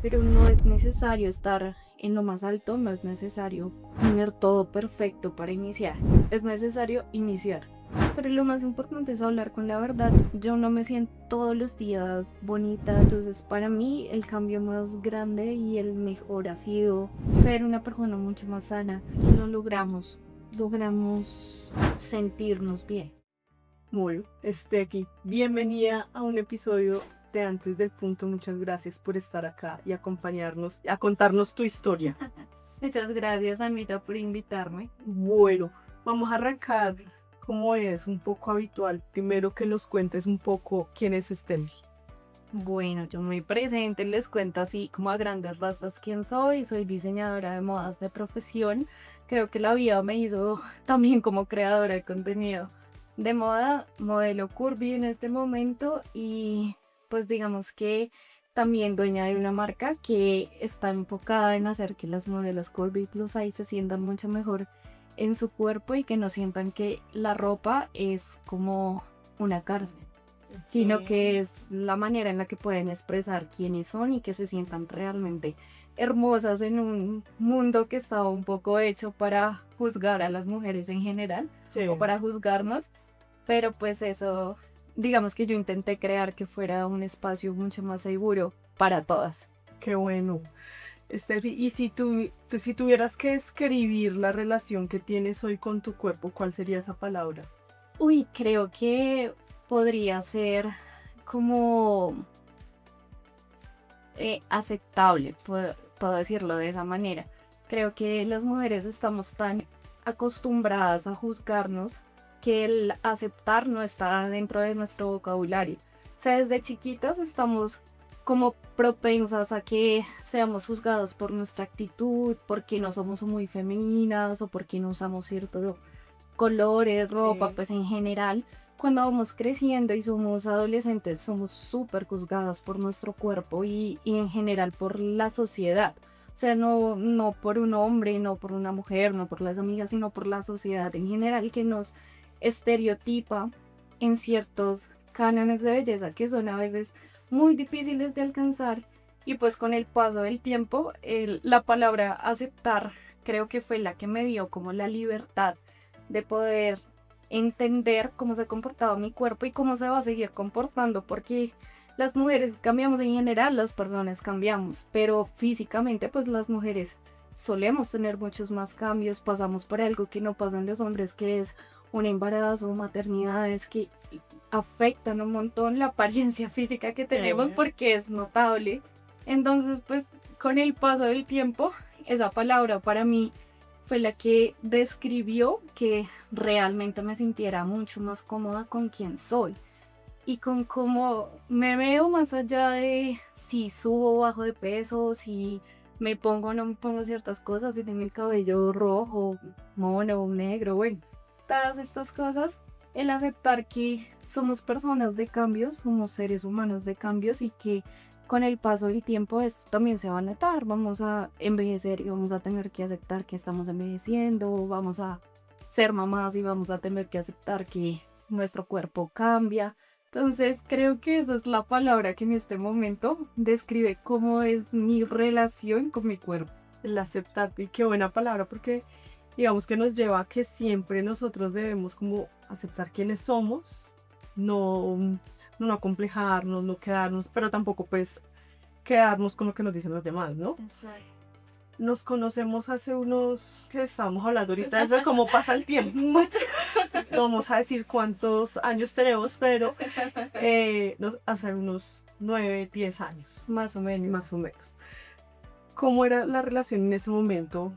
pero no es necesario estar en lo más alto, no es necesario tener todo perfecto para iniciar, es necesario iniciar. Pero lo más importante es hablar con la verdad. Yo no me siento todos los días bonita, entonces para mí el cambio más grande y el mejor ha sido ser una persona mucho más sana. Lo logramos sentirnos bien. Bueno, Esteki, bienvenida a un episodio de Antes del Punto. Muchas gracias por estar acá y acompañarnos, a contarnos tu historia. Muchas gracias, Anita, por invitarme. Bueno, vamos a arrancar como es un poco habitual. Primero que nos cuentes un poco quién es Esteki. Bueno, yo muy presente, les cuento así como a grandes rasgos quién soy. Soy diseñadora de modas de profesión. Creo que la vida me hizo también como creadora de contenido de moda, modelo curvy en este momento y pues digamos que también dueña de una marca que está enfocada en hacer que las modelos curvy plus size se sientan mucho mejor en su cuerpo y que no sientan que la ropa es como una cárcel, sino que es la manera en la que pueden expresar quiénes son y que se sientan realmente hermosas en un mundo que está un poco hecho para juzgar a las mujeres en general o para juzgarnos, pero pues eso, digamos que yo intenté crear que fuera un espacio mucho más seguro para todas. Qué bueno. Estefi, y si tuvieras que escribir la relación que tienes hoy con tu cuerpo, ¿cuál sería esa palabra? Uy, creo que podría ser como aceptable, puedo decirlo de esa manera. Creo que las mujeres estamos tan acostumbradas a juzgarnos que el aceptar no está dentro de nuestro vocabulario. O sea, desde chiquitas estamos como propensas a que seamos juzgados por nuestra actitud, porque no somos muy femeninas o porque no usamos ciertos colores, ropa, pues en general. Cuando vamos creciendo y somos adolescentes, somos súper juzgadas por nuestro cuerpo y en general por la sociedad. O sea, no por un hombre, no por una mujer, no por las amigas, sino por la sociedad en general que nos estereotipa en ciertos cánones de belleza que son a veces muy difíciles de alcanzar. Y pues con el paso del tiempo, la palabra aceptar creo que fue la que me dio como la libertad de poder entender cómo se comportaba mi cuerpo y cómo se va a seguir comportando, porque las mujeres cambiamos en general, las personas cambiamos, pero físicamente pues las mujeres solemos tener muchos más cambios, pasamos por algo que no pasan los hombres, que es un embarazo, maternidades que afectan un montón la apariencia física que tenemos porque es notable. Entonces pues con el paso del tiempo, esa palabra para mí fue la que describió que realmente me sintiera mucho más cómoda con quien soy y con cómo me veo más allá de si subo o bajo de peso, si me pongo o no me pongo ciertas cosas, si tengo el cabello rojo, mono, negro, bueno, todas estas cosas. El aceptar que somos personas de cambios, somos seres humanos de cambios y que con el paso del tiempo esto también se va a notar, vamos a envejecer y vamos a tener que aceptar que estamos envejeciendo, vamos a ser mamás y vamos a tener que aceptar que nuestro cuerpo cambia. Entonces creo que esa es la palabra que en este momento describe cómo es mi relación con mi cuerpo. El aceptarte, y qué buena palabra, porque digamos que nos lleva a que siempre nosotros debemos como aceptar quiénes somos, no acomplejarnos, no quedarnos, pero tampoco pues quedarnos con lo que nos dicen los demás, ¿no? Exacto. Nos conocemos hace unos, que estábamos hablando ahorita, eso de cómo pasa el tiempo. Mucho. No vamos a decir cuántos años tenemos, pero hace unos 9, 10 años. Más o menos. Más o menos. ¿Cómo era la relación en ese momento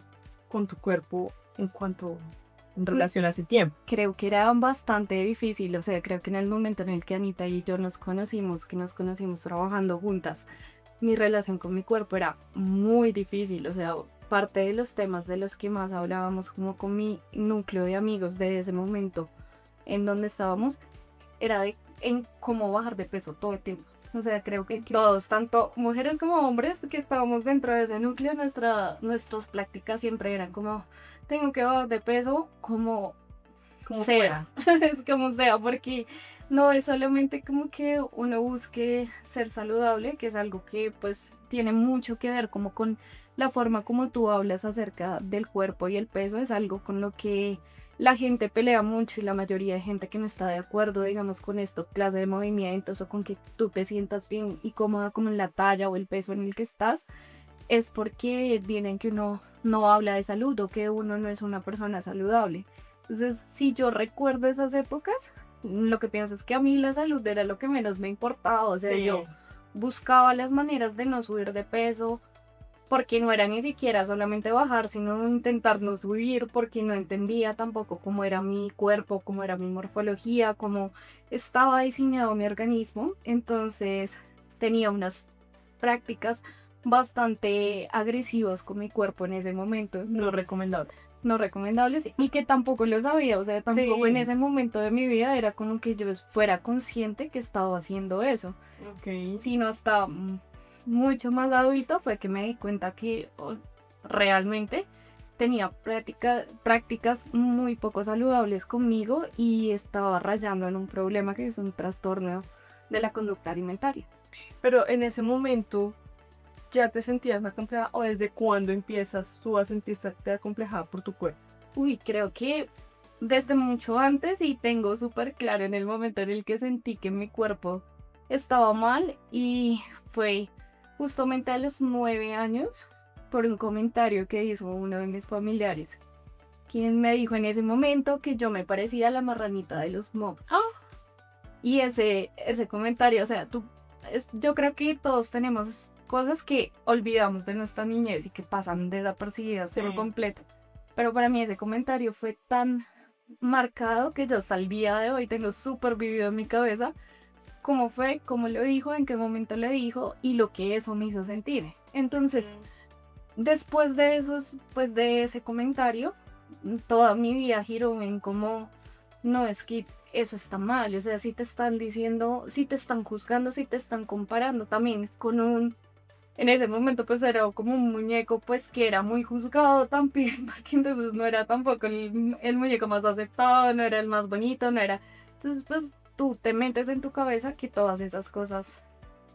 con tu cuerpo en relación a ese tiempo? Creo que era bastante difícil, o sea, creo que en el momento en el que Anita y yo nos conocimos, que nos conocimos trabajando juntas, mi relación con mi cuerpo era muy difícil, o sea, parte de los temas de los que más hablábamos como con mi núcleo de amigos de ese momento en donde estábamos, era en cómo bajar de peso todo el tiempo. O sea, creo que todos, tanto mujeres como hombres que estábamos dentro de ese núcleo, nuestras prácticas siempre eran como, tengo que bajar de peso, como Como sea, es como sea, porque no es solamente como que uno busque ser saludable, que es algo que pues tiene mucho que ver como con la forma como tú hablas acerca del cuerpo y el peso, es algo con lo que la gente pelea mucho y la mayoría de gente que no está de acuerdo, digamos, con esto, clase de movimientos o con que tú te sientas bien y cómoda como en la talla o el peso en el que estás, es porque vienen que uno no habla de salud o que uno no es una persona saludable. Entonces, si yo recuerdo esas épocas, lo que pienso es que a mí la salud era lo que menos me importaba, o sea, sí. yo buscaba las maneras de no subir de peso, porque no era ni siquiera solamente bajar, sino intentar no subir, porque no entendía tampoco cómo era mi cuerpo, cómo era mi morfología, cómo estaba diseñado mi organismo. Entonces tenía unas prácticas bastante agresivas con mi cuerpo en ese momento, No recomendable. no recomendables, y que tampoco lo sabía, o sea, tampoco en Sí. ese momento de mi vida era como que yo fuera consciente que estaba haciendo eso, Ok. sino hasta mucho más adulto fue que me di cuenta que realmente tenía prácticas muy poco saludables conmigo y estaba rayando en un problema que es un trastorno de la conducta alimentaria. Pero en ese momento, ¿ya te sentías acomplejada o desde cuándo empiezas tú a sentirte acomplejada por tu cuerpo? Uy, creo que desde mucho antes y tengo súper claro en el momento en el que sentí que mi cuerpo estaba mal y fue justamente a los 9 años por un comentario que hizo uno de mis familiares, quien me dijo en ese momento que yo me parecía a la marranita de los Muppets. Y ese comentario, o sea, yo creo que todos tenemos cosas que olvidamos de nuestra niñez y que pasan desapercibidas por Sí. completo. Pero para mí ese comentario fue tan marcado que yo hasta el día de hoy tengo súper vivido en mi cabeza cómo fue, cómo lo dijo, en qué momento lo dijo y lo que eso me hizo sentir. Entonces, después de esos, pues de ese comentario, toda mi vida giró en cómo no es que eso está mal, o sea, si te están diciendo, si te están juzgando, si te están comparando también con en ese momento pues era como un muñeco pues que era muy juzgado también, porque entonces no era tampoco el muñeco más aceptado, no era el más bonito, no era, entonces pues tú te metes en tu cabeza que todas esas cosas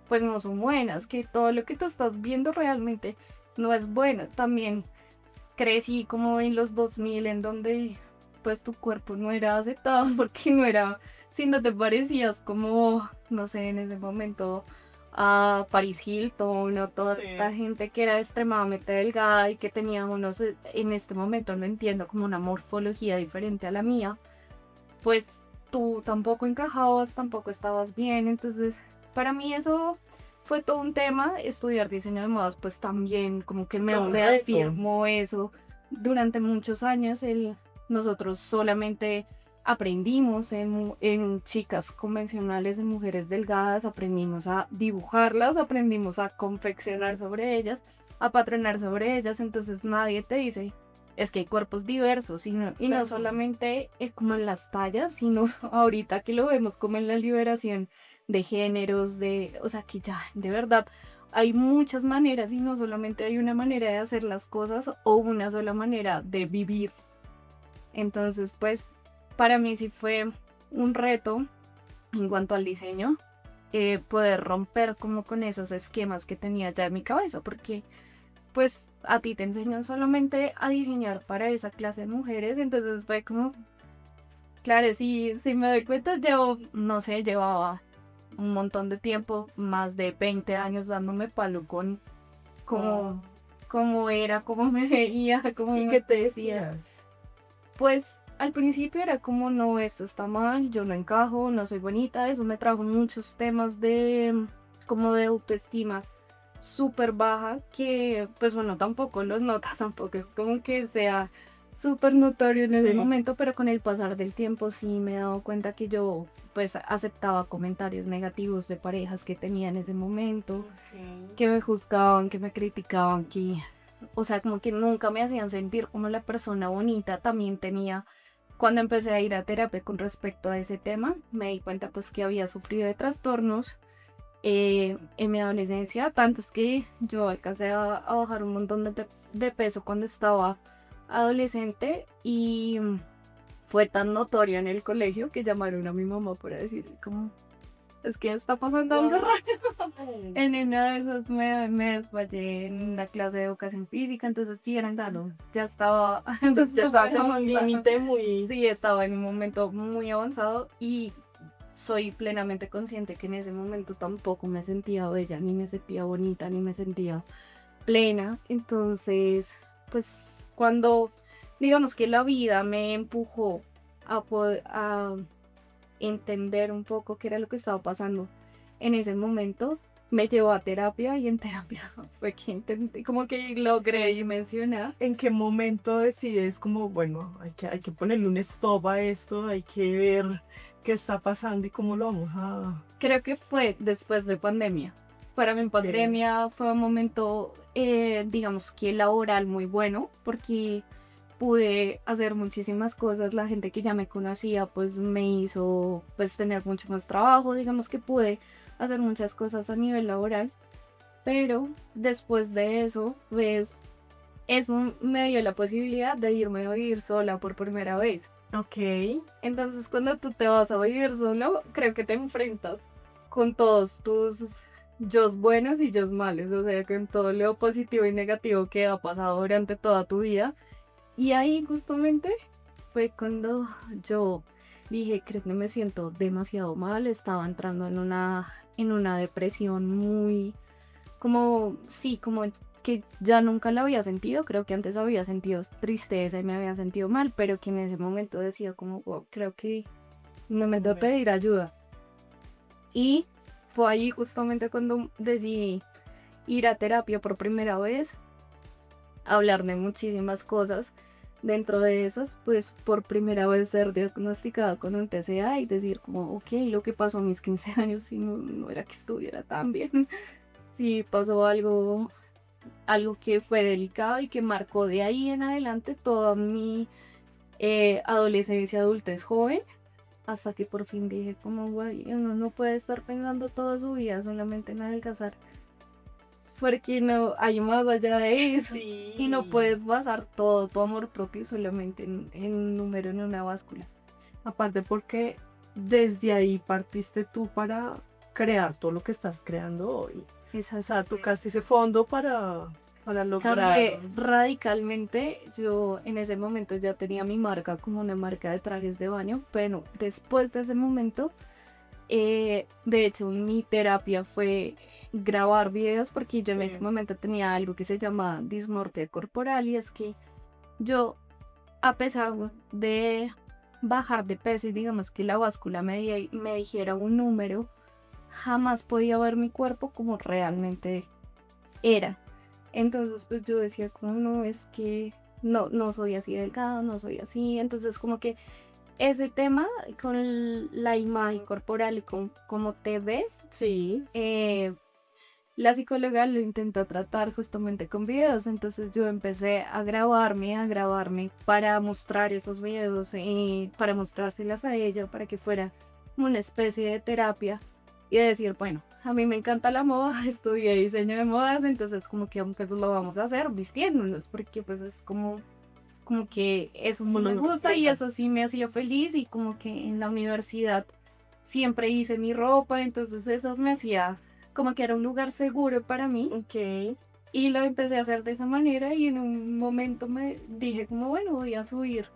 pues no son buenas, que todo lo que tú estás viendo realmente no es bueno. También crecí como en los 2000 en donde pues tu cuerpo no era aceptado porque no era, si no te parecías como, no sé, en ese momento a Paris Hilton o toda Sí. esta gente que era extremadamente delgada y que tenía unos, en este momento lo entiendo como una morfología diferente a la mía, pues tú tampoco encajabas, tampoco estabas bien, entonces para mí eso fue todo un tema. Estudiar diseño de modas pues también como que me Todo un reafirmó eso. Durante muchos años nosotros solamente aprendimos en chicas convencionales, en mujeres delgadas, aprendimos a dibujarlas, aprendimos a confeccionar sobre ellas, a patronar sobre ellas, entonces nadie te dice es que hay cuerpos diversos y no solamente como en las tallas, sino ahorita que lo vemos como en la liberación de géneros, o sea, que ya, de verdad, hay muchas maneras y no solamente hay una manera de hacer las cosas o una sola manera de vivir. Entonces, pues, para mí sí fue un reto en cuanto al diseño, poder romper como con esos esquemas que tenía ya en mi cabeza, porque pues a ti te enseñan solamente a diseñar para esa clase de mujeres, entonces fue como, claro, si me doy cuenta, no sé, llevaba un montón de tiempo, más de 20 años dándome palo con cómo, cómo era, cómo me veía, cómo ¿Y me qué te decía. decías? Pues al principio era como, no, esto está mal, yo no encajo, no soy bonita, eso me trajo muchos temas como de autoestima súper baja, que pues bueno, tampoco los notas, tampoco es como que sea súper notorio en ese Sí. momento, pero con el pasar del tiempo sí me he dado cuenta que yo pues aceptaba comentarios negativos de parejas que tenía en ese momento, que me juzgaban, que me criticaban, que, o sea, como que nunca me hacían sentir como la persona bonita. También tenía, cuando empecé a ir a terapia con respecto a ese tema, me di cuenta pues que había sufrido de trastornos en mi adolescencia, tantos que yo alcancé a bajar un montón de peso cuando estaba adolescente y fue tan notorio en el colegio que llamaron a mi mamá para decir como, es que está pasando algo raro. En una de esas me desmayé en la clase de educación física, entonces sí eran danos, ya estaba, Ya estabas en un avanzada. límite muy... Sí, estaba en un momento muy avanzado y soy plenamente consciente que en ese momento tampoco me sentía bella, ni me sentía bonita, ni me sentía plena. Entonces, pues cuando digamos que la vida me empujó a entender un poco qué era lo que estaba pasando en ese momento, me llevó a terapia y en terapia fue que intenté, como que logré dimensionar. ¿En qué momento decides como, bueno, hay que ponerle un stop a esto, hay que ver qué está pasando y cómo lo vamos a... Creo que fue después de pandemia. Para mí en pandemia fue un momento, digamos que laboral muy bueno, porque pude hacer muchísimas cosas. La gente que ya me conocía, pues me hizo pues tener mucho más trabajo. Digamos que pude hacer muchas cosas a nivel laboral. Pero después de eso, pues eso me dio la posibilidad de irme a vivir sola por primera vez. Ok, Entonces, cuando tú te vas a vivir solo, creo que te enfrentas con todos tus yos buenos y yos malos, o sea, con todo lo positivo y negativo que ha pasado durante toda tu vida. Y ahí justamente fue cuando yo dije, creo que me siento demasiado mal, estaba entrando en una depresión muy, como, sí, como que ya nunca la había sentido, creo que antes había sentido tristeza y me había sentido mal, pero que en ese momento decía como, "Wow, creo que me meto a pedir ayuda". Y fue ahí justamente cuando decidí ir a terapia por primera vez, hablar de muchísimas cosas. Dentro de esas, pues por primera vez ser diagnosticada con un TCA y decir como, ok, lo que pasó a mis 15 años y no era que estuviera tan bien. Sí, pasó algo que fue delicado y que marcó de ahí en adelante toda mi adolescencia, adultez joven, hasta que por fin dije como, güey, uno no puede estar pensando toda su vida solamente en adelgazar, porque no hay más allá de eso. sí. Y no puedes basar todo tu amor propio solamente en un número en una báscula. Aparte porque desde ahí partiste tú para crear todo lo que estás creando hoy. O sea, tocaste ese fondo para lograr... Cambié radicalmente. Yo en ese momento ya tenía mi marca como una marca de trajes de baño, pero después de ese momento, de hecho, mi terapia fue grabar videos porque yo en ese Sí. momento tenía algo que se llama dismorfia corporal y es que yo, a pesar de bajar de peso y digamos que la báscula me dijera un número, jamás podía ver mi cuerpo como realmente era. Entonces, pues yo decía, como no, es que no soy así delgada, no soy así. Entonces, como que ese tema con la imagen corporal y con cómo te ves, Sí. la psicóloga lo intentó tratar justamente con videos. Entonces, yo empecé a grabarme para mostrar esos videos y para mostrárselas a ella, para que fuera una especie de terapia y de decir, bueno, a mí me encanta la moda, estudié diseño de modas, entonces como que aunque eso lo vamos a hacer vistiéndonos, porque pues es como que eso sí Como me lo gusta y refleja. eso sí me hacía feliz y como que en la universidad siempre hice mi ropa, entonces eso me hacía como que era un lugar seguro para mí Ok. y lo empecé a hacer de esa manera y en un momento me dije como bueno, voy a subir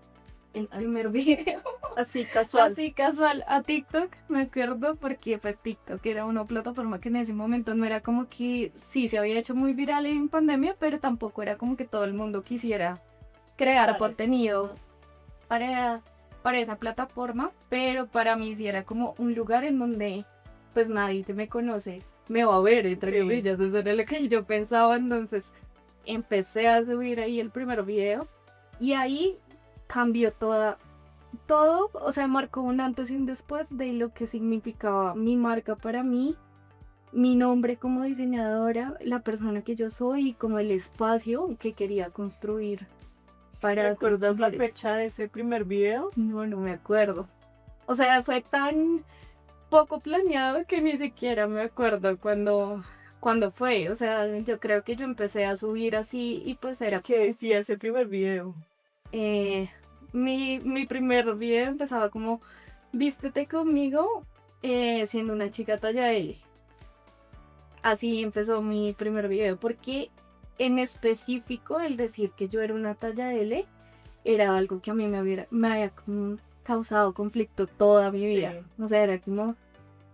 el primer video. Así casual. Así casual a TikTok, me acuerdo, porque pues TikTok era una plataforma que en ese momento no era como que sí se había hecho muy viral en pandemia, pero tampoco era como que todo el mundo quisiera crear Vale. contenido para, para esa plataforma, pero para mí sí era como un lugar en donde pues nadie que me conoce me va a ver, entre Sí. comillas, eso era lo que yo pensaba. Entonces empecé a subir ahí el primer video y ahí cambió todo, o sea, marcó un antes y un después de lo que significaba mi marca para mí, mi nombre como diseñadora, la persona que yo soy y como el espacio que quería construir para ¿Recuerdas la mujeres. fecha de ese primer video? No me acuerdo. O sea, fue tan poco planeado que ni siquiera me acuerdo cuando fue. O sea, yo creo que yo empecé a subir así y pues era ¿Qué decía ese primer video? eh, Mi primer video empezaba como, vístete conmigo siendo una chica talla L. Así empezó mi primer video, porque en específico el decir que yo era una talla L era algo que a mí me había como causado conflicto toda mi vida. Sí. O sea, era como,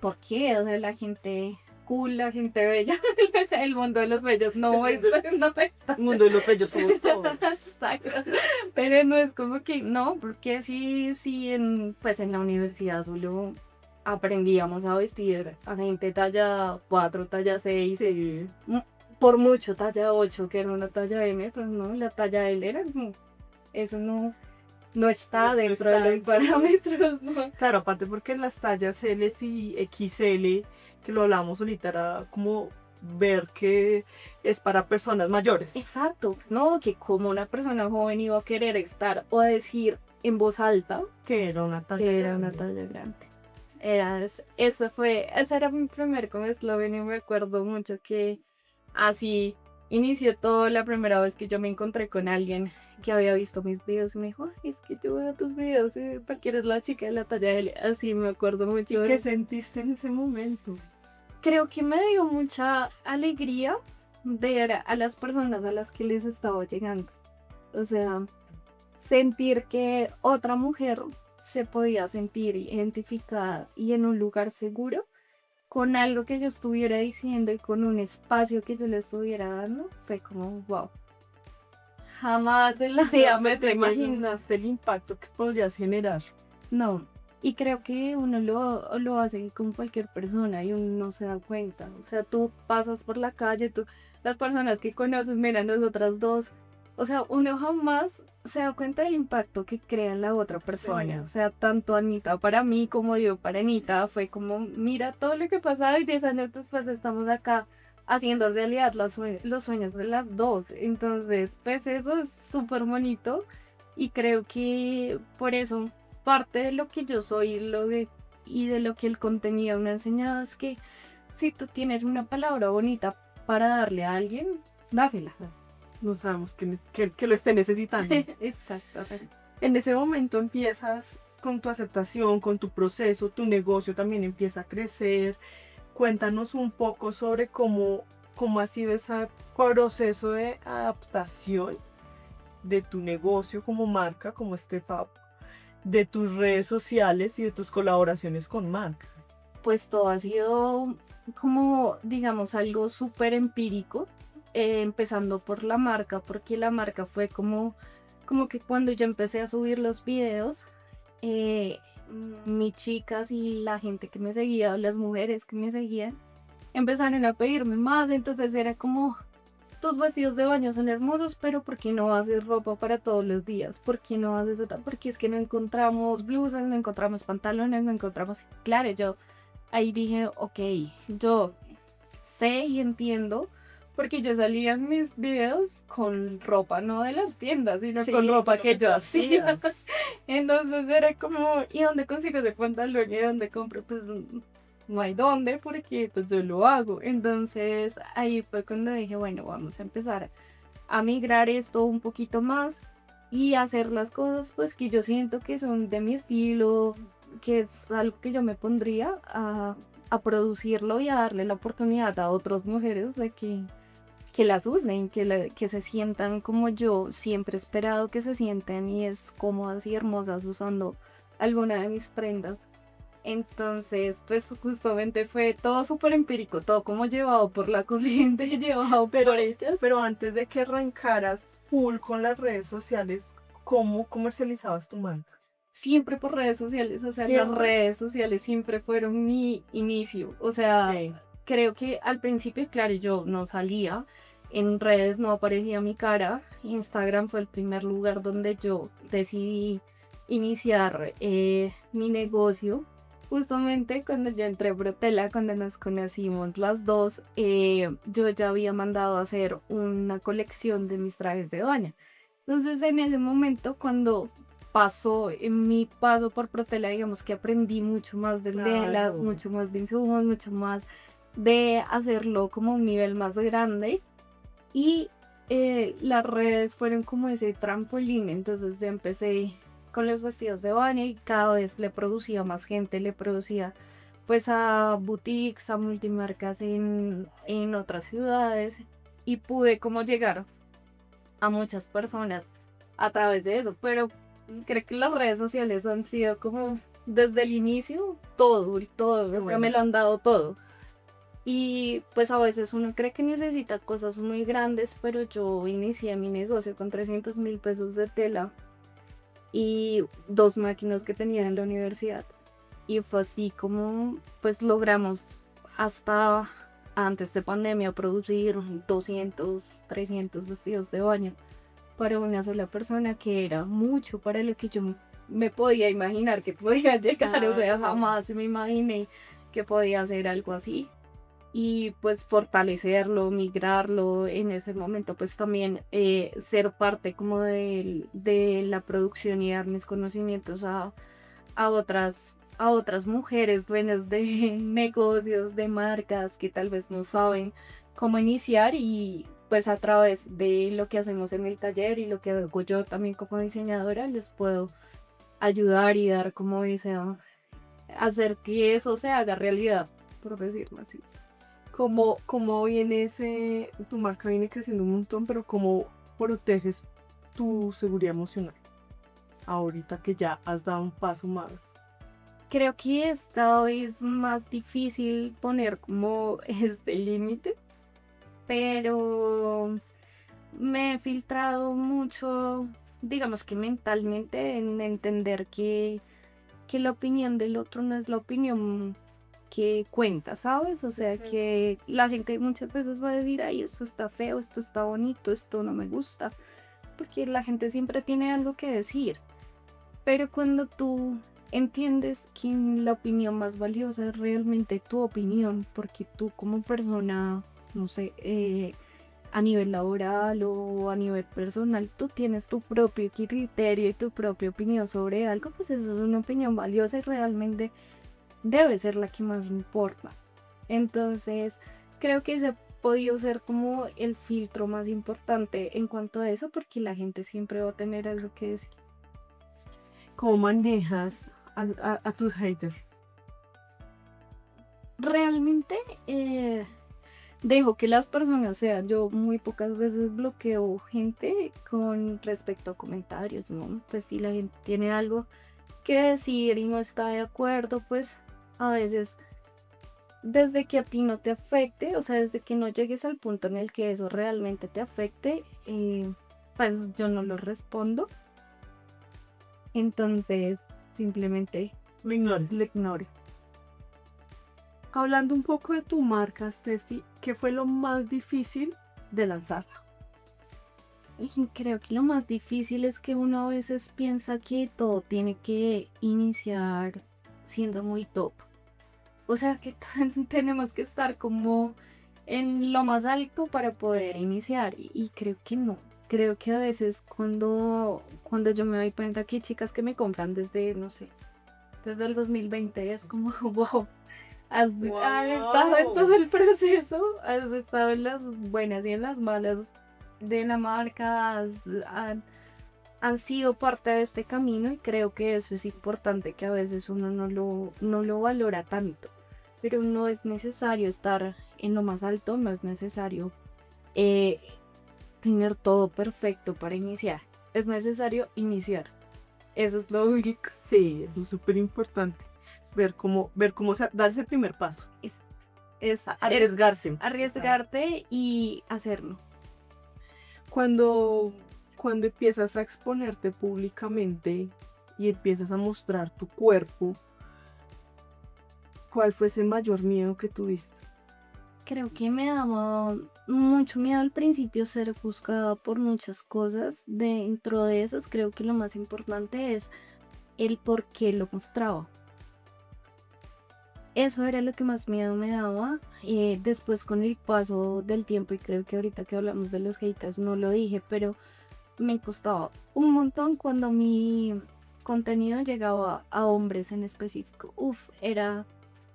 ¿por qué? O sea, la gente cool, la gente bella, el mundo de los bellos no es, no te El mundo de los bellos somos todos. Exacto. Pero no es como que, no, porque pues en la universidad solo aprendíamos a vestir a gente talla 4 talla 6 Sí. por mucho talla 8 que era una talla M, pues no, la talla L era como, eso no está No dentro está de los parámetros, ¿no? Claro, aparte porque las tallas L y XL, que lo hablamos ahorita, era como ver que es para personas mayores. Exacto, no, que como una persona joven iba a querer estar o a decir en voz alta Que era una talla que era una grande. talla grande. Ese era mi primer como eslogan y me acuerdo mucho que así inició todo la primera vez que yo me encontré con alguien que había visto mis videos y me dijo, "Ay, es que yo veo tus videos porque eres la chica de la talla L". Así me acuerdo ¿Y mucho. qué sentiste en ese momento? Creo que me dio mucha alegría ver a las personas a las que les estaba llegando. O sea, sentir que otra mujer se podía sentir identificada y en un lugar seguro con algo que yo estuviera diciendo y con un espacio que yo le estuviera dando, fue como, wow. Jamás en la vida me ¿Te imaginaste el impacto que podrías generar? No, y creo que uno lo hace con cualquier persona y uno no se da cuenta. O sea, tú pasas por la calle, las personas que conocen, miran nosotras dos. O sea, uno jamás se da cuenta del impacto que crea en la otra persona. Sí. O sea, tanto Anita para mí como yo para Anita fue como, mira todo lo que pasaba y 10 años después estamos acá haciendo realidad los sueños de las dos. Entonces, pues eso es súper bonito y creo que por eso parte de lo que yo soy y de lo que el contenido me ha enseñado es que si tú tienes una palabra bonita para darle a alguien, dásela. No sabemos que lo esté necesitando. Exactamente. En ese momento empiezas con tu aceptación, con tu proceso, tu negocio también empieza a crecer. Cuéntanos un poco sobre cómo ha sido ese proceso de adaptación de tu negocio como marca, como Step Up, de tus redes sociales y de tus colaboraciones con marca. Pues todo ha sido como, digamos, algo súper empírico, empezando por la marca, porque la marca fue como que cuando yo empecé a subir los videos, eh, mis chicas y la gente que me seguía, las mujeres que me seguían, empezaron a pedirme más, entonces era como, tus vestidos de baño son hermosos, pero ¿por qué no haces ropa para todos los días? ¿Por qué no haces otra? Porque es que no encontramos blusas, no encontramos pantalones, no encontramos... Claro, yo ahí dije, ok, yo sé y entiendo, porque yo salía en mis videos con ropa, no de las tiendas, sino Sí, con ropa lo que que yo tú hacía. hacías. Entonces era como, ¿y dónde consigo ese pantalón? ¿Y dónde compro? Pues no hay dónde, porque pues yo lo hago. Entonces ahí fue cuando dije, bueno, vamos a empezar a migrar esto un poquito más y hacer las cosas pues que yo siento que son de mi estilo, que es algo que yo me pondría a producirlo y a darle la oportunidad a otras mujeres de que las usen, que se sientan como yo siempre he esperado que se sienten y es cómodas y hermosas usando alguna de mis prendas. Entonces, pues justamente fue todo súper empírico, todo como llevado por la corriente, llevado por ellas. Pero antes de que arrancaras full con las redes sociales, ¿cómo comercializabas tu marca? Siempre por redes sociales, o sea, las Siempre. redes sociales siempre fueron mi inicio. O sea, Sí. creo que al principio, claro, yo no salía, en redes no aparecía mi cara. Instagram fue el primer lugar donde yo decidí iniciar mi negocio. Justamente cuando yo entré a Brotella, cuando nos conocimos las dos, yo ya había mandado a hacer una colección de mis trajes de baño. Entonces, en ese momento, cuando pasó en mi paso por Protela, digamos que aprendí mucho más de telas, Claro. mucho más de insumos, mucho más de hacerlo como un nivel más grande y las redes fueron como ese trampolín, entonces ya empecé con los vestidos de baño y cada vez le producía más gente, le producía pues a boutiques, a multimarcas en otras ciudades y pude como llegar a muchas personas a través de eso, pero creo que las redes sociales han sido como desde el inicio todo, o sea, Bueno. me lo han dado todo. Y pues a veces uno cree que necesita cosas muy grandes, pero yo inicié mi negocio con 300.000 pesos de tela y 2 máquinas que tenía en la universidad. Y fue así como pues logramos hasta antes de pandemia producir 200, 300 vestidos de baño para una sola persona, que era mucho para lo que yo me podía imaginar que podía llegar. O sea, Claro. jamás me imaginé que podía hacer algo así. Y pues fortalecerlo, migrarlo en ese momento, pues también ser parte como de la producción y dar mis conocimientos a otras mujeres dueñas de negocios, de marcas que tal vez no saben cómo iniciar, y pues a través de lo que hacemos en el taller y lo que hago yo también como diseñadora les puedo ayudar y dar como deseo, hacer que eso se haga realidad, por decirlo así. ¿Cómo viene tu marca viene creciendo un montón, pero cómo proteges tu seguridad emocional ahorita que ya has dado un paso más? Creo que esta vez más difícil poner como este límite, pero me he filtrado mucho, digamos que mentalmente, en entender que la opinión del otro no es la opinión que cuenta, ¿sabes? O sea, que la gente muchas veces va a decir, ay, esto está feo, esto está bonito, esto no me gusta, porque la gente siempre tiene algo que decir. Pero cuando tú entiendes que la opinión más valiosa es realmente tu opinión, porque tú como persona, no sé, a nivel laboral o a nivel personal, tú tienes tu propio criterio y tu propia opinión sobre algo, pues esa es una opinión valiosa y realmente debe ser la que más importa. Entonces, creo que ese ha podido ser como el filtro más importante en cuanto a eso, porque la gente siempre va a tener algo que decir. ¿Cómo manejas a tus haters? Realmente dejo que las personas sean. Yo muy pocas veces bloqueo gente con respecto a comentarios, ¿no? Pues si la gente tiene algo que decir y no está de acuerdo, pues a veces desde que a ti no te afecte, o sea, desde que no llegues al punto en el que eso realmente te afecte, pues yo no lo respondo. Entonces simplemente Lo ignores. lo ignoro. Hablando un poco de tu marca, Steffi, ¿qué fue lo más difícil de lanzarla? Y creo que lo más difícil es que uno a veces piensa que todo tiene que iniciar siendo muy top. O sea que tenemos que estar como en lo más alto para poder iniciar. Y creo que no. Creo que a veces cuando yo me doy cuenta que hay chicas que me compran desde, no sé, desde el 2020, es como, wow, has estado en todo el proceso, has estado en las buenas y en las malas de la marca, han sido parte de este camino, y creo que eso es importante, que a veces uno no lo valora tanto, pero no es necesario estar en lo más alto, no es necesario eh, tener todo perfecto para iniciar, es necesario iniciar, eso es lo único. Sí, es súper importante. Ver cómo dar ese primer paso. Es Arriesgarse. arriesgarte y hacerlo. Cuando empiezas a exponerte públicamente y empiezas a mostrar tu cuerpo, ¿cuál fue ese mayor miedo que tuviste? Creo que me daba mucho miedo al principio ser juzgada por muchas cosas. Dentro de esas, creo que lo más importante es el por qué lo mostraba. Eso era lo que más miedo me daba. Después, con el paso del tiempo, y creo que ahorita que hablamos de los haters no lo dije, pero me costaba un montón cuando mi contenido llegaba a hombres en específico.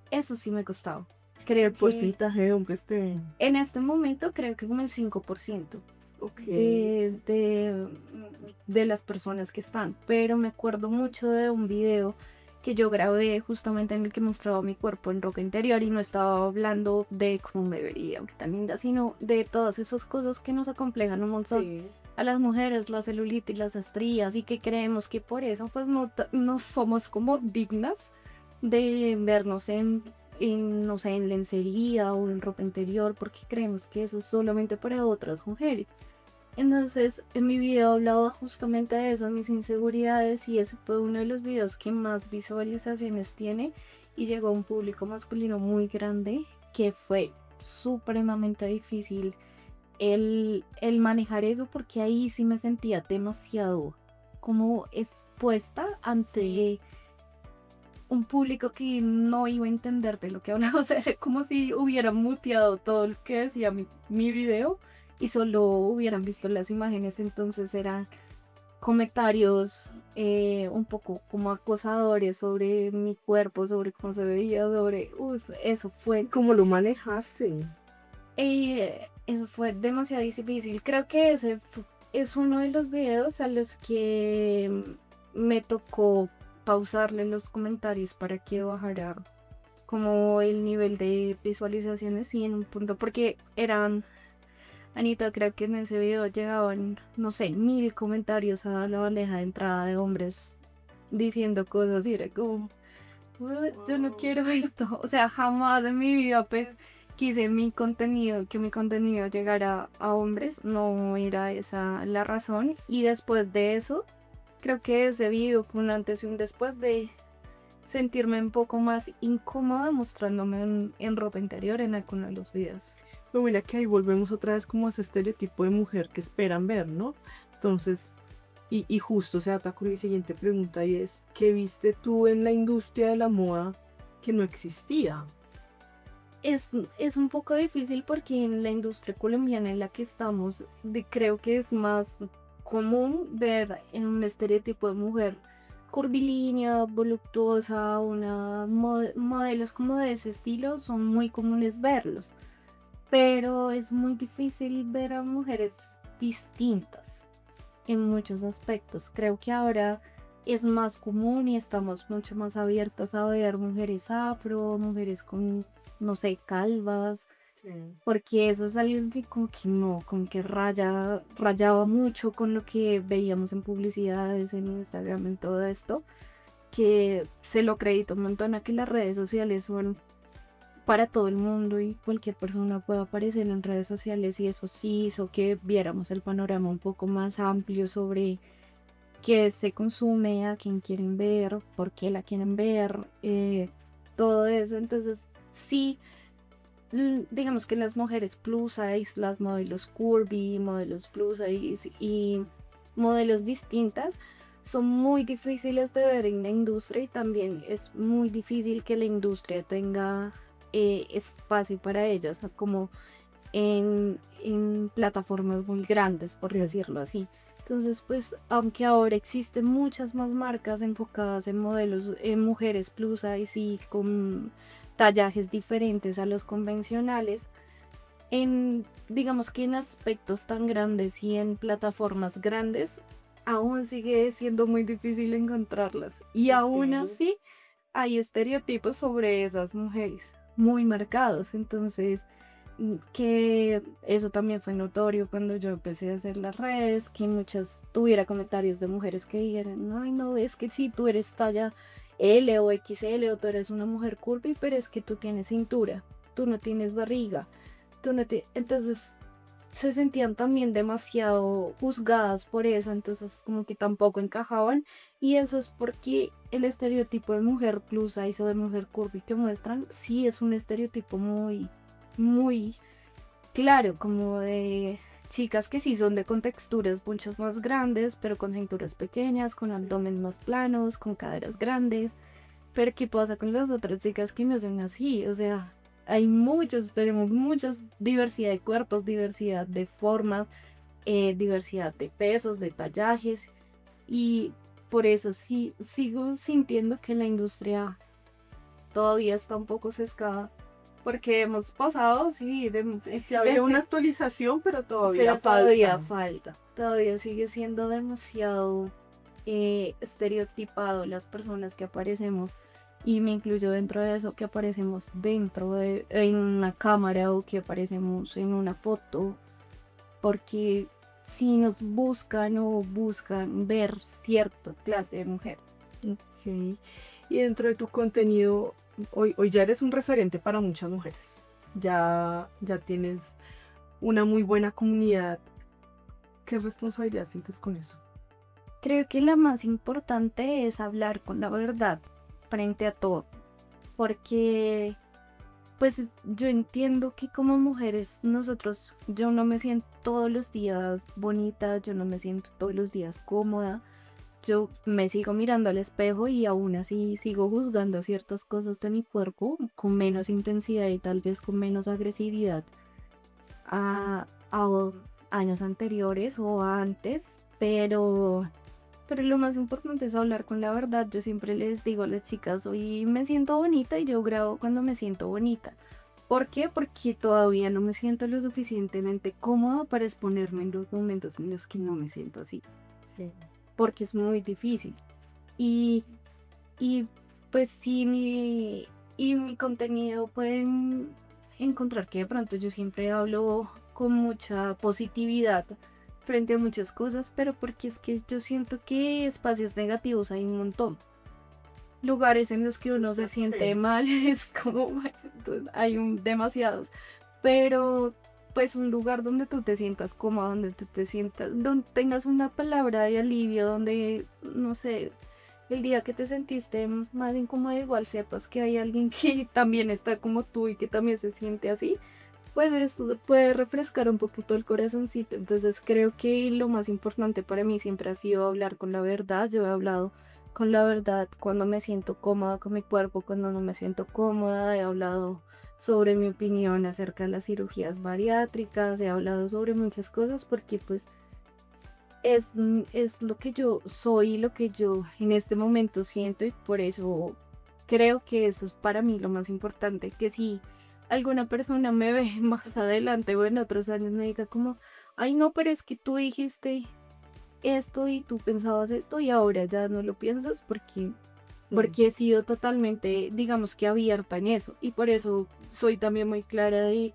Eso sí me costaba. Creo ¿Qué que porcentaje de hombres te ven? en este momento creo que como el 5%. Ok. de las personas que están. Pero me acuerdo mucho de un video que yo grabé justamente en el que mostraba mi cuerpo en ropa interior y no estaba hablando de cómo me vería tan linda, sino de todas esas cosas que nos acomplejan un montón Sí. a las mujeres, la celulitis, las estrías, y que creemos que por eso pues no somos como dignas de vernos no sé, en lencería o en ropa interior, porque creemos que eso es solamente para otras mujeres. Entonces, en mi video hablaba justamente de eso, mis inseguridades, y ese fue uno de los videos que más visualizaciones tiene y llegó a un público masculino muy grande, que fue supremamente difícil el manejar eso, porque ahí sí me sentía demasiado como expuesta ante un público que no iba a entender de lo que hablaba. O sea, era como si hubieran muteado todo lo que decía mi video y solo hubieran visto las imágenes. Entonces eran comentarios un poco como acosadores sobre mi cuerpo, sobre cómo se veía, sobre... Uf, eso fue... ¿Cómo lo manejaste? Eso fue demasiado difícil. Creo que es uno de los videos a los que me tocó pausarle los comentarios para que bajara como el nivel de visualizaciones y en un punto, porque eran, Anita, creo que en ese video llegaban, no sé, 1000 comentarios a la bandeja de entrada de hombres diciendo cosas y era como, "What? Yo no quiero esto". O sea, jamás en mi vida quise que mi contenido llegara a hombres, no era esa la razón. Y después de eso, creo que ese video fue un antes y un después de sentirme un poco más incómoda mostrándome en ropa interior en alguno de los videos. Pero mira que ahí volvemos otra vez como a ese estereotipo de mujer que esperan ver, ¿no? Entonces, y justo se ata con mi siguiente pregunta y es, ¿qué viste tú en la industria de la moda que no existía? Es un poco difícil porque en la industria colombiana en la que estamos, creo que es más común ver en un estereotipo de mujer curvilínea, voluptuosa, modelos como de ese estilo, son muy comunes verlos, pero es muy difícil ver a mujeres distintas en muchos aspectos. Creo que ahora es más común y estamos mucho más abiertas a ver mujeres afro, mujeres con, no sé, calvas, porque eso es algo que como que no, como que rayaba mucho con lo que veíamos en publicidades, en Instagram, en todo esto, que se lo acredito un montón a que las redes sociales son para todo el mundo y cualquier persona puede aparecer en redes sociales, y eso sí hizo que viéramos el panorama un poco más amplio sobre qué se consume, a quién quieren ver, por qué la quieren ver, todo eso. Entonces sí, digamos que las mujeres plus size, las modelos curvy, modelos plus size y modelos distintas son muy difíciles de ver en la industria, y también es muy difícil que la industria tenga espacio para ellas, como en plataformas muy grandes, por decirlo así. Entonces, pues, aunque ahora existen muchas más marcas enfocadas en modelos, en mujeres plus size y con tallajes diferentes a los convencionales, digamos que en aspectos tan grandes y en plataformas grandes, aún sigue siendo muy difícil encontrarlas. Y aún así, hay estereotipos sobre esas mujeres muy marcados. Entonces, que eso también fue notorio cuando yo empecé a hacer las redes, que muchas tuviera comentarios de mujeres que dijeran, ay no, es que si tú eres talla L o XL o tú eres una mujer curvy, pero es que tú tienes cintura, tú no tienes barriga, tú no te... Entonces se sentían también demasiado juzgadas por eso, entonces como que tampoco encajaban. Y eso es porque el estereotipo de mujer plus size o de mujer curvy que muestran, sí es un estereotipo muy, muy claro, como de chicas que sí son de contexturas mucho más grandes, pero con cinturas pequeñas, con abdomen más planos, con caderas grandes. Pero ¿qué pasa con las otras chicas que no son así? O sea, tenemos muchas diversidad de cuerpos, diversidad de formas, diversidad de pesos, de tallajes, y por eso sí sigo sintiendo que la industria todavía está un poco sesgada porque hemos pasado, sí, Sí había una actualización, pero todavía pero todavía falta. falta, todavía sigue siendo demasiado estereotipado las personas que aparecemos y me incluyo dentro de eso, que aparecemos dentro de en una cámara o que aparecemos en una foto, porque si nos buscan o buscan ver cierta clase de mujer. Ok. Y dentro de tu contenido, hoy ya eres un referente para muchas mujeres. Ya tienes una muy buena comunidad. ¿Qué responsabilidad sientes con eso? Creo que la más importante es hablar con la verdad frente a todo, porque pues yo entiendo que como mujeres nosotros, yo no me siento todos los días bonita, yo no me siento todos los días cómoda, yo me sigo mirando al espejo y aún así sigo juzgando ciertas cosas de mi cuerpo con menos intensidad y tal vez con menos agresividad a años anteriores o antes, pero lo más importante es hablar con la verdad. Yo siempre les digo a las chicas, hoy me siento bonita y yo grabo cuando me siento bonita. ¿Por qué? Porque todavía no me siento lo suficientemente cómoda para exponerme en los momentos en los que no me siento así. Sí. Porque es muy difícil. Y, y pues sí, mi contenido pueden encontrar que de pronto yo siempre hablo con mucha positividad frente a muchas cosas, pero porque es que yo siento que espacios negativos hay un montón. Lugares en los que uno se siente Sí. mal, es como, bueno, hay demasiados, pero pues un lugar donde tú te sientas cómodo, donde tú te sientas, donde tengas una palabra de alivio, donde, no sé, el día que te sentiste más incómodo, igual sepas que hay alguien que también está como tú y que también se siente así, pues eso puede refrescar un poquito el corazoncito. Entonces creo que lo más importante para mí siempre ha sido hablar con la verdad. Yo he hablado con la verdad cuando me siento cómoda con mi cuerpo, cuando no me siento cómoda. He hablado sobre mi opinión acerca de las cirugías bariátricas, he hablado sobre muchas cosas porque pues es lo que yo soy, lo que yo en este momento siento y por eso creo que eso es para mí lo más importante, que si alguna persona me ve más adelante o en otros años me diga como, ay no, pero es que tú dijiste esto y tú pensabas esto y ahora ya no lo piensas Sí. porque he sido totalmente, digamos que abierta en eso y por eso soy también muy clara de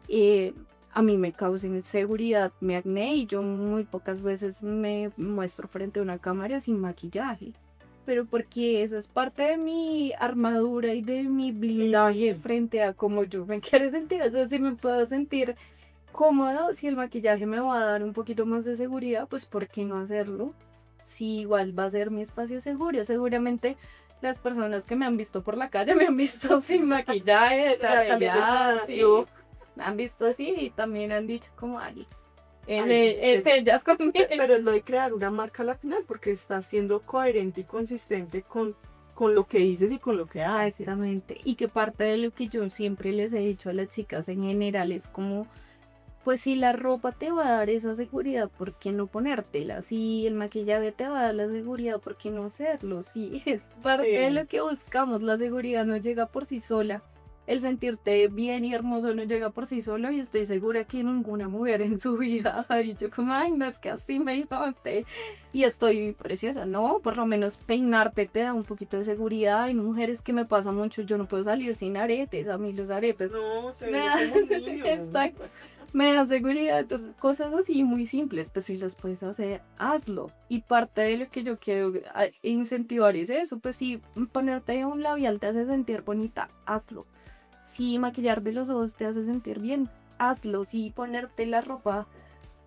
eh, a mí me causa inseguridad mi acné y yo muy pocas veces me muestro frente a una cámara sin maquillaje. Pero porque esa es parte de mi armadura y de mi blindaje frente a cómo yo me quiero sentir. O sea, si me puedo sentir cómoda, si el maquillaje me va a dar un poquito más de seguridad, pues ¿por qué no hacerlo? Si igual va a ser mi espacio seguro. Seguramente las personas que me han visto por la calle me han visto sin maquillaje, Ya saliendo del sí, gimnasio. me han visto así y también han dicho como, ay, Ay, es ellas conmigo. pero es lo de crear una marca a la final porque estás siendo coherente y consistente con lo que dices y con lo que haces. Exactamente. Y que parte de lo que yo siempre les he dicho a las chicas en general es como, pues si la ropa te va a dar esa seguridad, ¿por qué no ponértela? Si el maquillaje te va a dar la seguridad, ¿por qué no hacerlo? Sí, es parte de Sí. lo que buscamos. La seguridad no llega por sí sola. El sentirte bien y hermoso no llega por sí solo y estoy segura que ninguna mujer en su vida ha dicho como, ay, no es que así me levanté y estoy preciosa. No, por lo menos peinarte te da un poquito de seguridad. Hay mujeres que me pasa mucho, yo no puedo salir sin aretes, a mí los aretes No, se me ve da, como un niño. exacto, me da seguridad. Entonces, cosas así muy simples, pues si las puedes hacer, hazlo. Y parte de lo que yo quiero incentivar es eso, pues si ponerte un labial te hace sentir bonita, hazlo. Si maquillarte los ojos te hace sentir bien, hazlo. Si ponerte la ropa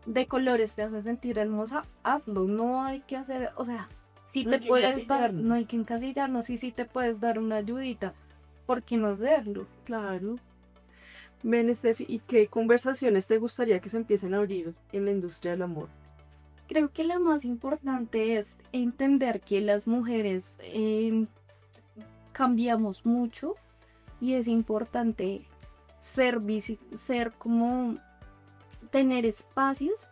de colores te hace sentir hermosa, hazlo. No hay que hacer, o sea, si No te hay que puedes dar, encasillarnos. no hay que encasillarnos. Y si te puedes dar una ayudita, ¿por qué no hacerlo? Claro. Ven, Steffi, ¿y qué conversaciones te gustaría que se empiecen a abrir en la industria del amor? Creo que lo más importante es entender que las mujeres cambiamos mucho y es importante ser como tener espacios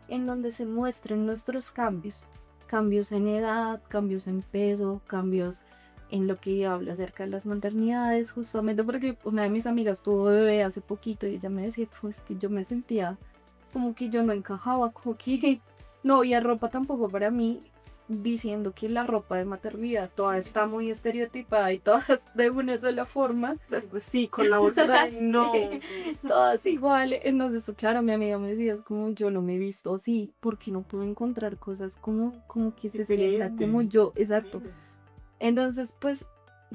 en donde se muestren nuestros cambios, cambios en edad, cambios en peso, cambios en lo que habla acerca de las maternidades, justamente porque una de mis amigas tuvo bebé hace poquito y ella me decía pues, que yo me sentía como que yo no encajaba, como que no había ropa tampoco para mí, diciendo que la ropa de maternidad toda está muy estereotipada y todas de una sola forma. Pues sí, con la otra, no. Todas iguales. Entonces, claro, mi amiga me decía, es como yo no me he visto así, porque no puedo encontrar cosas como que se sienta Diferente. como yo, exacto. Entonces, pues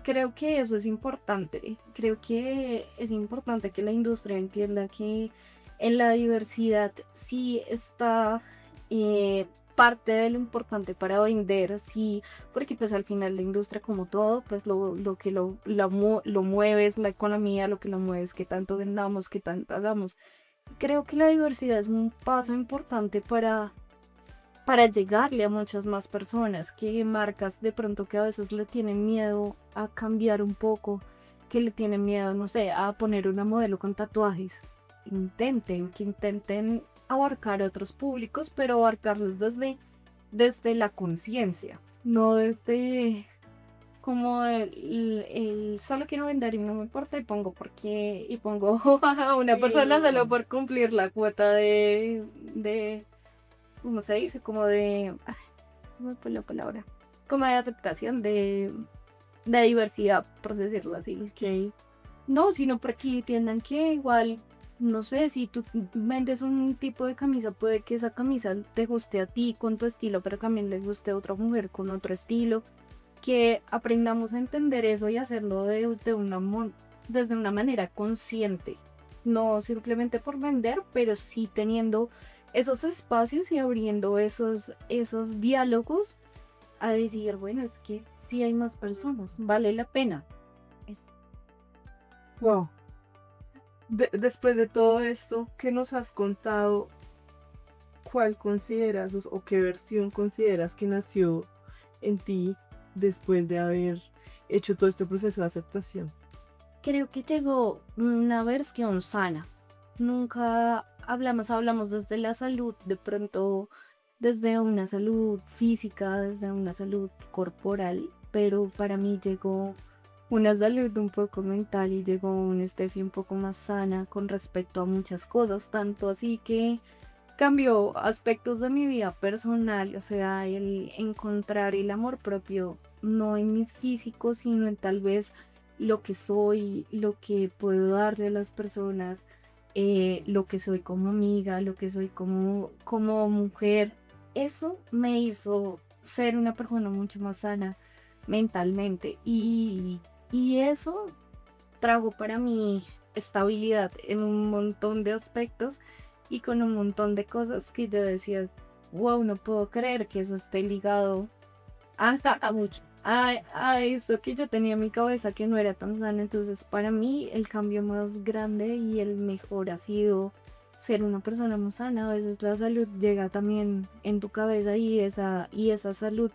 creo que eso es importante. Creo que es importante que la industria entienda que en la diversidad sí está parte de lo importante para vender, sí, porque pues al final la industria como todo, pues lo que lo mueve es la economía, lo que lo mueve es que tanto vendamos, que tanto hagamos. Creo que la diversidad es un paso importante para llegarle a muchas más personas, que marcas de pronto que a veces le tienen miedo a cambiar un poco, que le tienen miedo, no sé, a poner una modelo con tatuajes. Que intenten abarcar a otros públicos, pero abarcarlos desde la conciencia, no desde como solo quiero vender y no me importa y pongo y pongo a una persona solo por cumplir la cuota de ¿cómo se dice? Como de, ay, se me fue la palabra, como de aceptación de diversidad, por decirlo así. Ok. No, sino porque entiendan que igual, no sé, si tú vendes un tipo de camisa, puede que esa camisa te guste a ti con tu estilo, pero también le guste a otra mujer con otro estilo. Que aprendamos a entender eso y hacerlo desde una manera consciente. No simplemente por vender, pero sí teniendo esos espacios y abriendo esos diálogos a decir, bueno, es que sí hay más personas, vale la pena. Es, Wow. Después de todo esto que nos has contado, ¿cuál consideras o qué versión consideras que nació en ti después de haber hecho todo este proceso de aceptación? creo que llegó una versión sana. Nunca hablamos desde la salud, de pronto desde una salud física, desde una salud corporal, pero para mí llegó una salud un poco mental y llegó un Steffi un poco más sana con respecto a muchas cosas, tanto así que cambió aspectos de mi vida personal, o sea, el encontrar el amor propio, no en mis físicos, sino en tal vez lo que soy, lo que puedo darle a las personas, lo que soy como amiga, lo que soy como mujer. Eso me hizo ser una persona mucho más sana mentalmente y eso trajo para mí estabilidad en un montón de aspectos y con un montón de cosas que yo decía, wow, no puedo creer que eso esté ligado a mucho. A eso que yo tenía en mi cabeza que no era tan sana. Entonces, para mí, el cambio más grande y el mejor ha sido ser una persona más sana. A veces la salud llega también en tu cabeza y esa salud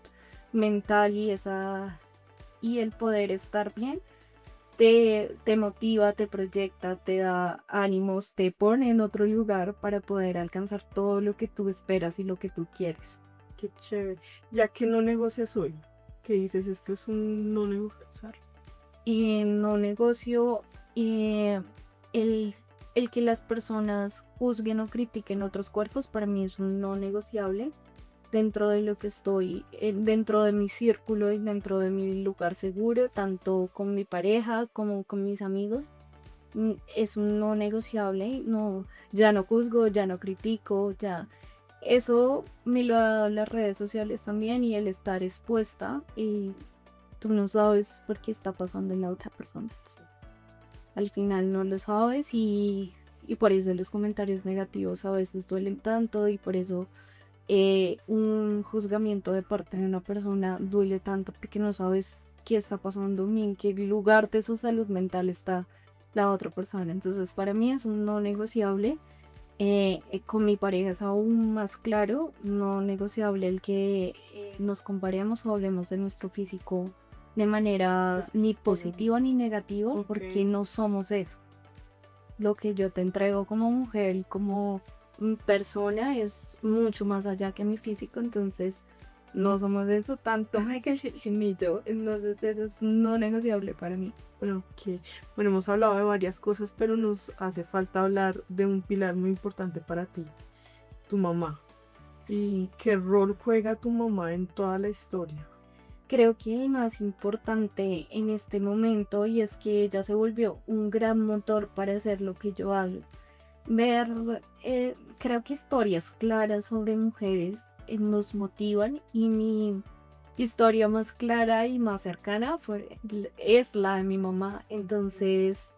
mental y el poder estar bien te motiva, te proyecta, te da ánimos, te pone en otro lugar para poder alcanzar todo lo que tú esperas y lo que tú quieres. Qué chévere. Ya que no negocias hoy, ¿qué dices? Es que es un no negociar. Y no negocio el, el que las personas juzguen o critiquen otros cuerpos, para mí es un no negociable dentro de lo que estoy, dentro de mi círculo y dentro de mi lugar seguro, tanto con mi pareja como con mis amigos. Es un no negociable, no, ya no juzgo, ya no critico, ya. Eso me lo da las redes sociales también y el estar expuesta y tú no sabes por qué está pasando en la otra persona. Al final no lo sabes y por eso los comentarios negativos a veces duelen tanto y por eso un juzgamiento de parte de una persona duele tanto porque no sabes qué está pasando ni en qué lugar de su salud mental está la otra persona. Entonces para mí es un no negociable. Con mi pareja es aún más claro, no negociable el que nos comparemos o hablemos de nuestro físico de manera ni positiva ni negativa, Ok. porque no somos eso. Lo que yo te entrego como mujer y como persona es mucho más allá que mi físico, entonces no somos de eso tanto Michael ni yo, entonces eso es no negociable para mí. Bueno, bueno, hemos hablado de varias cosas, pero nos hace falta hablar de un pilar muy importante para ti, tu mamá. ¿Y qué rol juega tu mamá en toda la historia? Creo que el más importante en este momento y es que ella se volvió un gran motor para hacer lo que yo hago. Ver, creo que historias claras sobre mujeres nos motivan y mi historia más clara y más cercana es la de mi mamá. Entonces,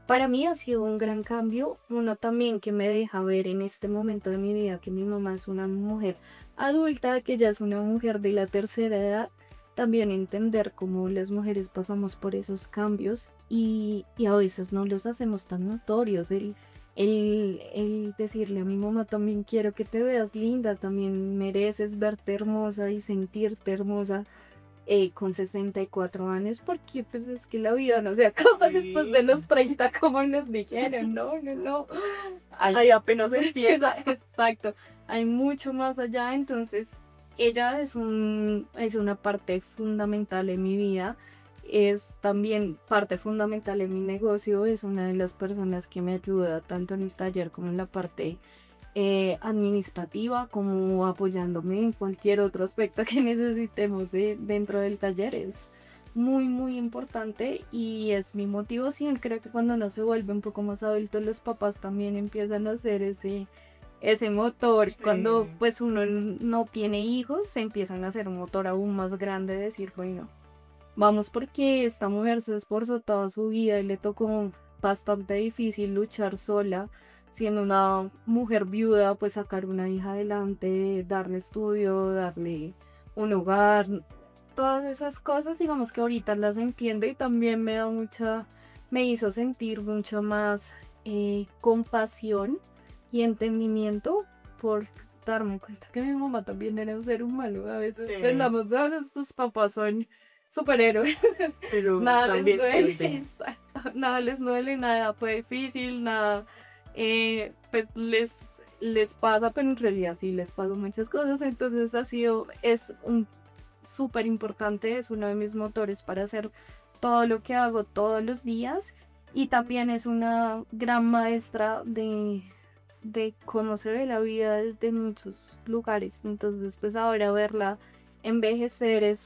para mí ha sido un gran cambio, uno también que me deja ver en este momento de mi vida que mi mamá es una mujer adulta, que ya es una mujer de la tercera edad, también entender cómo las mujeres pasamos por esos cambios y a veces no los hacemos tan notorios. El decirle a mi mamá también quiero que te veas linda, también mereces verte hermosa y sentirte hermosa con 64 años, porque pues es que la vida no se acaba después de los 30 como nos dijeron, no. Ahí apenas empieza. Exacto, hay mucho más allá, entonces ella es una parte fundamental en mi vida, es también parte fundamental en mi negocio, es una de las personas que me ayuda tanto en el taller como en la parte administrativa, como apoyándome en cualquier otro aspecto que necesitemos dentro del taller. Es muy importante y es mi motivación. Creo que cuando uno se vuelve un poco más adulto, los papás también empiezan a hacer ese motor. Sí. Cuando pues uno no tiene hijos, se empiezan a hacer un motor aún más grande, de decir, bueno, vamos, porque esta mujer se esforzó toda su vida y le tocó bastante difícil luchar sola, siendo una mujer viuda, pues sacar una hija adelante, darle estudio, darle un hogar, todas esas cosas, digamos que ahorita las entiendo y también me hizo sentir mucho más compasión y entendimiento por darme cuenta que mi mamá también era un ser humano. A veces Sí. pensamos, "Ah, estos papás son superhéroes", Pero nada les también duele, sienten. exacto, nada les duele, nada fue difícil, nada pues les pasa, pero en realidad sí les pasan muchas cosas, entonces es un súper importante, es uno de mis motores para hacer todo lo que hago todos los días y también es una gran maestra de cómo se ve la vida desde muchos lugares, entonces pues ahora verla envejecer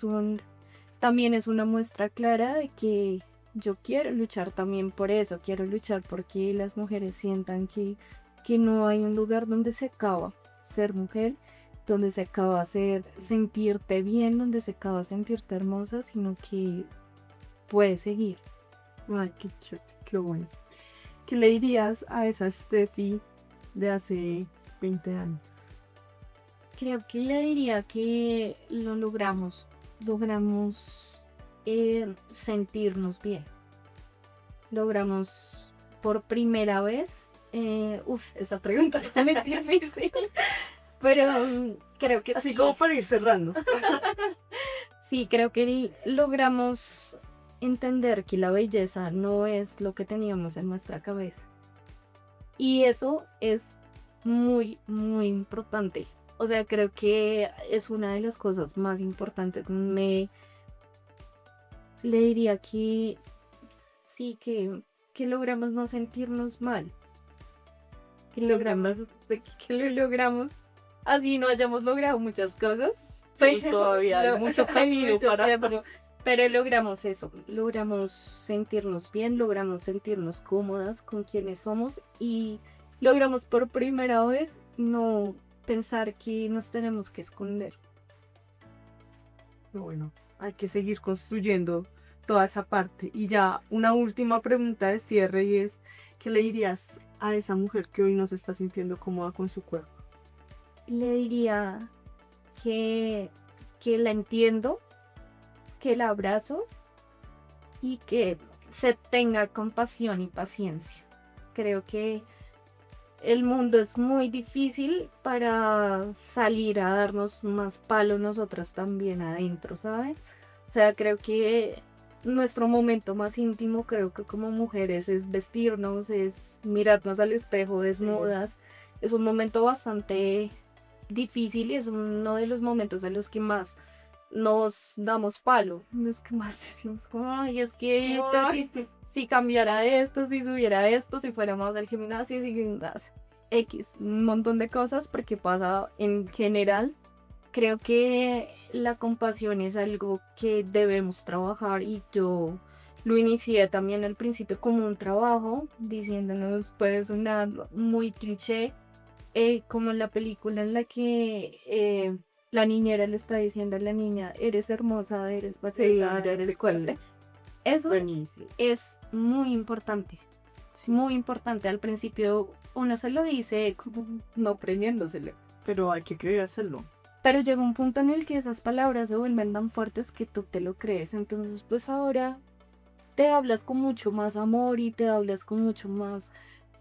también es una muestra clara de que yo quiero luchar también por eso, quiero luchar porque las mujeres sientan que no hay un lugar donde se acaba ser mujer, donde se acaba sentirte bien, donde se acaba sentirte hermosa, sino que puedes seguir. Ay, qué bueno. ¿Qué le dirías a esa Steffi de hace 20 años? Creo que le diría que lo logramos sentirnos bien. Logramos por primera vez, esa pregunta es muy difícil, pero creo que Así sí. como para ir cerrando. Sí, creo que logramos entender que la belleza no es lo que teníamos en nuestra cabeza. Y eso es muy importante. O sea, creo que es una de las cosas más importantes. Le diría que sí, que logramos no sentirnos mal. Que lo logramos. Así no hayamos logrado muchas cosas. Y todavía hay mucho camino pero logramos eso. Logramos sentirnos bien, logramos sentirnos cómodas con quienes somos y logramos por primera vez no pensar que nos tenemos que esconder. Bueno, hay que seguir construyendo toda esa parte. Y ya una última pregunta de cierre y es, ¿qué le dirías a esa mujer que hoy no se está sintiendo cómoda con su cuerpo? Le diría que la entiendo, que la abrazo y que se tenga compasión y paciencia. Creo que el mundo es muy difícil para salir a darnos más palo nosotras también adentro, ¿saben? O sea, creo que nuestro momento más íntimo, creo que como mujeres, es vestirnos, es mirarnos al espejo desnudas. Es un momento bastante difícil y es uno de los momentos en los que más nos damos palo, en los que más decimos, ay, es que Ay, si cambiara esto, si subiera esto, si fuéramos al gimnasio, si gimnasio, X, un montón de cosas porque pasa en general. Creo que la compasión es algo que debemos trabajar y yo lo inicié también al principio como un trabajo, diciéndonos, puede sonar muy cliché, como en la película en la que la niñera le está diciendo a la niña, eres hermosa, eres parecida, eres cual. Eso buenísimo. es Sí, muy importante. Al principio uno se lo dice como no creyéndoselo. pero hay que creérselo. Pero llega un punto en el que esas palabras se vuelven tan fuertes que tú te lo crees. Entonces, pues ahora te hablas con mucho más amor y te hablas con mucho más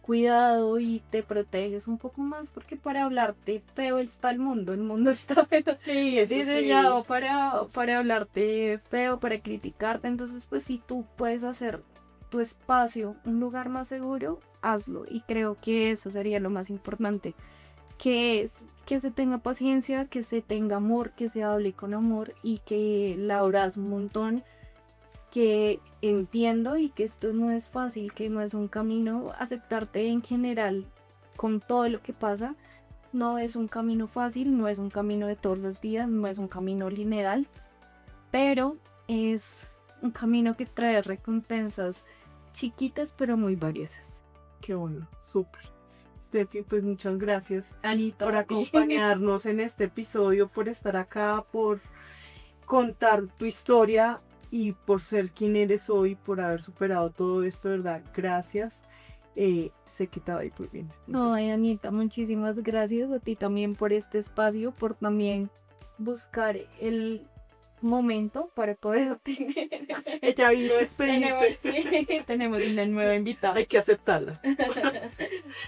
cuidado y te proteges un poco más porque para hablarte feo está el mundo está Sí, eso sí. diseñado para hablarte feo, para criticarte. Entonces, pues si tú puedes hacer tu espacio un lugar más seguro, hazlo. Y creo que eso sería lo más importante, que es que se tenga paciencia, que se tenga amor, que se hable con amor y que la abrazo un montón, que entiendo y que esto no es fácil, que no es un camino, aceptarte en general con todo lo que pasa, no es un camino fácil, no es un camino de todos los días, no es un camino lineal, pero es un camino que trae recompensas chiquitas pero muy valiosas. Qué bueno, súper. Steffi, pues muchas gracias Anita, por acompañarnos en este episodio, por estar acá, por contar tu historia y por ser quien eres hoy, por haber superado todo esto, ¿verdad? Gracias. Sé que te va a ir muy bien. Ay, Anita, muchísimas gracias a ti también por este espacio, por también buscar el momento para poder tener. Ella vino a tenemos, despedirse. sí, tenemos una nueva invitada Hay que aceptarla.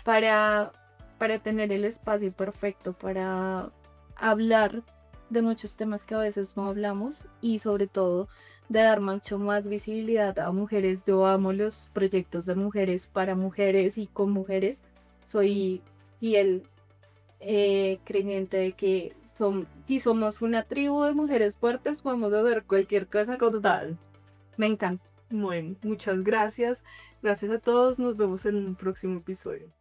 para, para tener el espacio perfecto para hablar de muchos temas que a veces no hablamos y sobre todo de dar mucho más visibilidad a mujeres. Yo amo los proyectos de mujeres para mujeres y con mujeres. Soy fiel creyente de que si somos una tribu de mujeres fuertes, podemos hacer cualquier cosa. Total. Me encanta. Bueno, muchas gracias. Gracias a todos. Nos vemos en un próximo episodio.